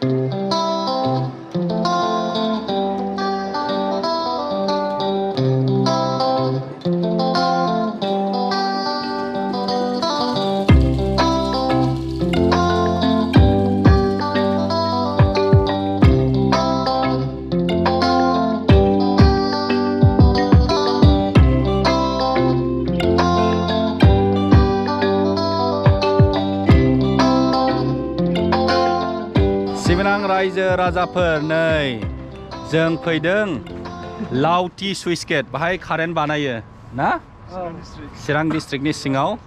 Chirang रायजो राजाफोर नै जों फैदों लावथि सुइस गेट बाहाय कारेन्ट बानायो ना चिरां डिस्ट्रिक्टनि सिङाव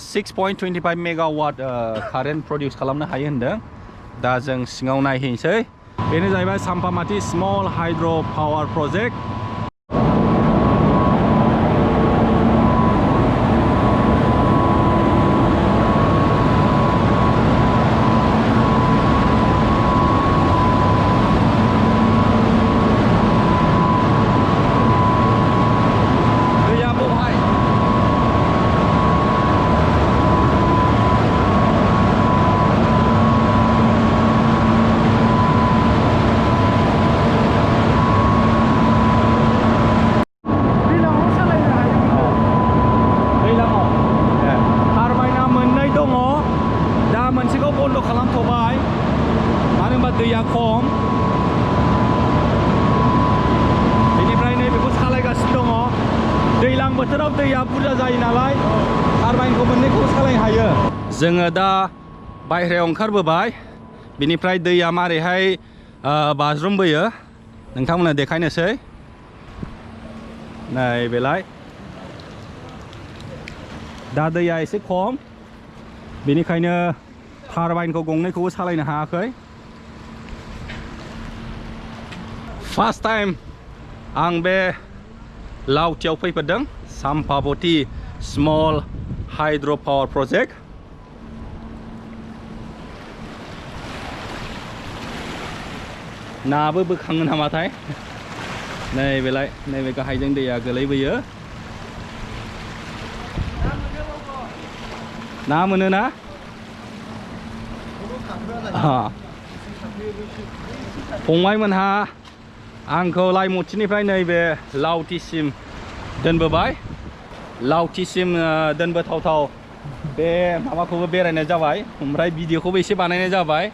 6.25 मेगावाट कारेन्ट प्रडिउस खालामनो हायो होनदों दा जों सिङाव नायहैनोसै बेनो जाहैबाय सामफामाथि स्मल हाइड्र पावार प्रोजेक्ट दैया खम बेनिफ्राय नैबेखौ सालायगासिनो दङ दैज्लां बोथोराव दैया बुरजा जायो नालाय टारबाइनखौ मोननैखौ सालायनो हायो जोङो दा बायहेरायाव ओंखारबोबाय बेनिफ्राय दैया मारैहाय बाज्रुमबोयो नोंथांमोननो देखायनोसै नैबेलाय दा दैया एसे खम बेनिखायनो टारबाइनखौ गंनैखौबो सालायनो हायाखै First time आं बे लावथियाव फैफेरदों सामफाबती स्मल हाइड्र पावार प्रोजेक्ट नाबो बोखाङो नामाथाय नैबेलाय नैबे गाहायजों दैया गोलैबोयो ना मोनो ना फंबायमोनहा आंखौ लाइमुथिनिफ्राय नैबे लावथिसिम दोनबोबाय लावथिसिम दोनबोथावथाव बे माबाखौबो बेरायनाय जाबाय ओमफ्राय भिडिअखौबो एसे बानायनाय जाबाय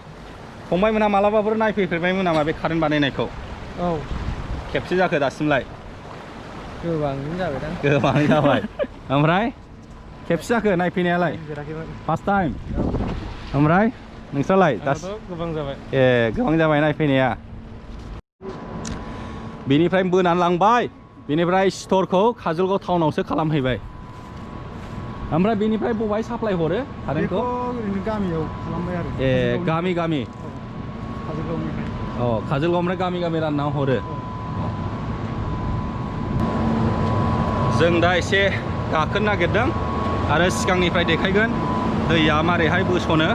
फंबायमोनहा मालाबाफोर नायफैफेरबायमोन नामा बे कारेन्ट बानायनायखौ औ खेबसे जाखो दासिमलाय गोबां जाबाय ओमफ्राय खेबसे जाखो नायफैनायालाय फार्स्ट टाइम ओमफ्राय नोंस्रालाय गोबां जाबाय गोबां जाबाय नायफैनाया बेनिफ्राय बोनानै लांबाय बेनिफ्राय स्टरखौ काजलगाव टाउनावसो खालामहैबाय ओमफ्राय बेनिफ्राय बबेहाय साप्लाय हरो कारेन्टखौ ओरैनो गामियाव खालामबाय आरो गामि गामि काजलगावनिफ्राय काजलगावनिफ्राय गामि गामि रानना हरो जों दा एसे गाखोनो नागिरदों आरो सिगांनिफ्राय देखायगोन दैया मारैहाय बोसनो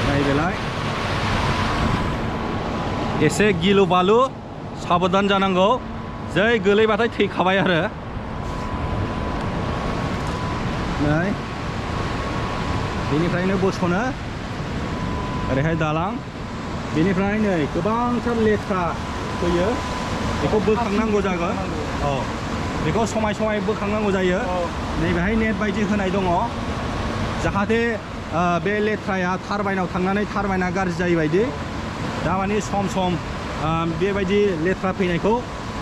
नायबेलाय एसे गिलु बालु साबधान जानांगौ जै गोलैबाथाय थैखाबाय आरो नै बेनिफ्रायनो बोसनो ओरैहाय दालां बेनिफ्राय नै गोबांथार लेथ्रा फैयो बेखौ बोखांनांगौ जागोन बेखौ समाय समाय बोखांनांगौ जायो नैबेहाय नेट बायदि होनाय दङ जाहाथे बे लेथ्राया टारबाइनाव थांनानै टारबाइना गाज्रि जायो बायदि दामानि सम सम बेबायदि लेथ्रा फैनायखौ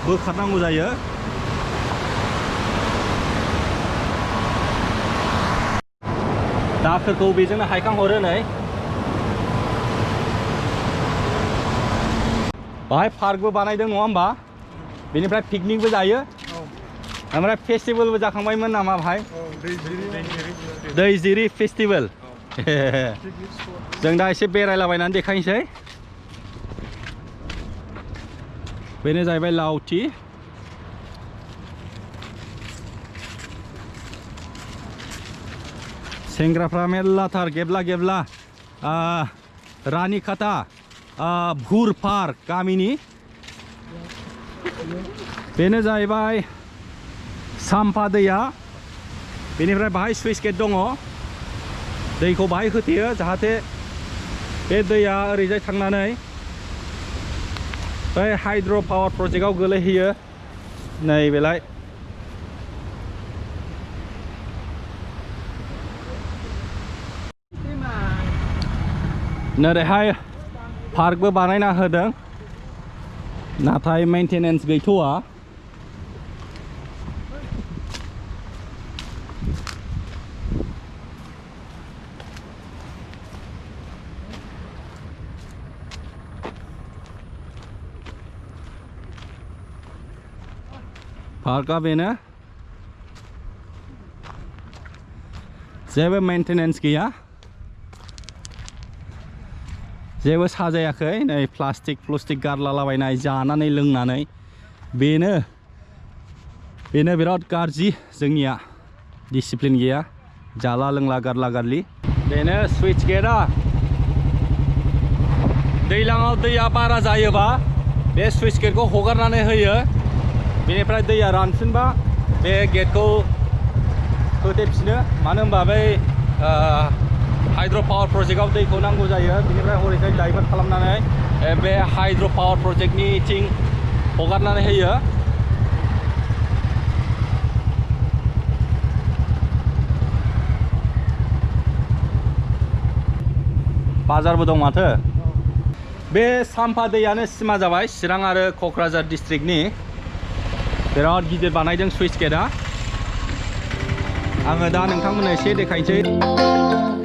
बोखारनांगौ जायो दाखोरखौ बेजोंनो हायखांहरो नै बाहाय पार्कबो बानायदों नङा होमबा बेनिफ्राय पिकनिकबो जायो ओमफ्राय फेस्टिभेलबो जाखांबायमोन नामा भाई दैजिरि फेस्टिभेल जों दा एसे बेरायलाबायनानै देखायनोसै बेनो जाहैबाय लावथि सेंग्राफ्रा मेरलाथार गेबला गेबला रानिखाता भुर पार्क गामिनि बेनो जाहैबाय साम्फा दैया बेनिफ्राय बाहाय सुइस गेट दङ दैखौ बाहाय होथेयो जाहाथे बे दैया ओरैजाय थांनानै बै हाइड्र' पावार प्रजेक्टआव गोलैहैयो नै बेलाय नोरैहाय पार्कबो बानायना होदों नाथाय मेंटेनेन्स गैथ'आ पार्कआ बेनो जेबो मेंटेनेन्स गैया जेबो साजायाखै नै प्लास्टिक गारलालाबायनाय जानानै लोंनानै बेनो बिराद गाज्रि जोंनिया डिसिप्लिन गैया जाला लोंला गारला गारलि बेनो सुइच गेटआ दैज्लाङाव दैया बारा जायोबा बे सुइच गेटखौ हगारनानै होयो बेनिफ्राय दैया रानफिनबा बे गेटखौ होथेफिनो मानो होनबा बै हाइड्र' पावार प्रजेक्टआव दैखौ नांगौ जायो बेनिफ्राय हरैजाय डाइभार्ट खालामनानै बे हाइड्र' पावार प्रजेक्टनिथिं हगारनानै होयो बाजारबो दं माथो बे साम्फा दैयानो सिमा जाबाय चिरां आरो क'क्राझार डिस्ट्रिक्टनि बिराद गिदिर बानायदों सुइच गेटआ आङो दा नोंथांमोननो एसे देखायनोसै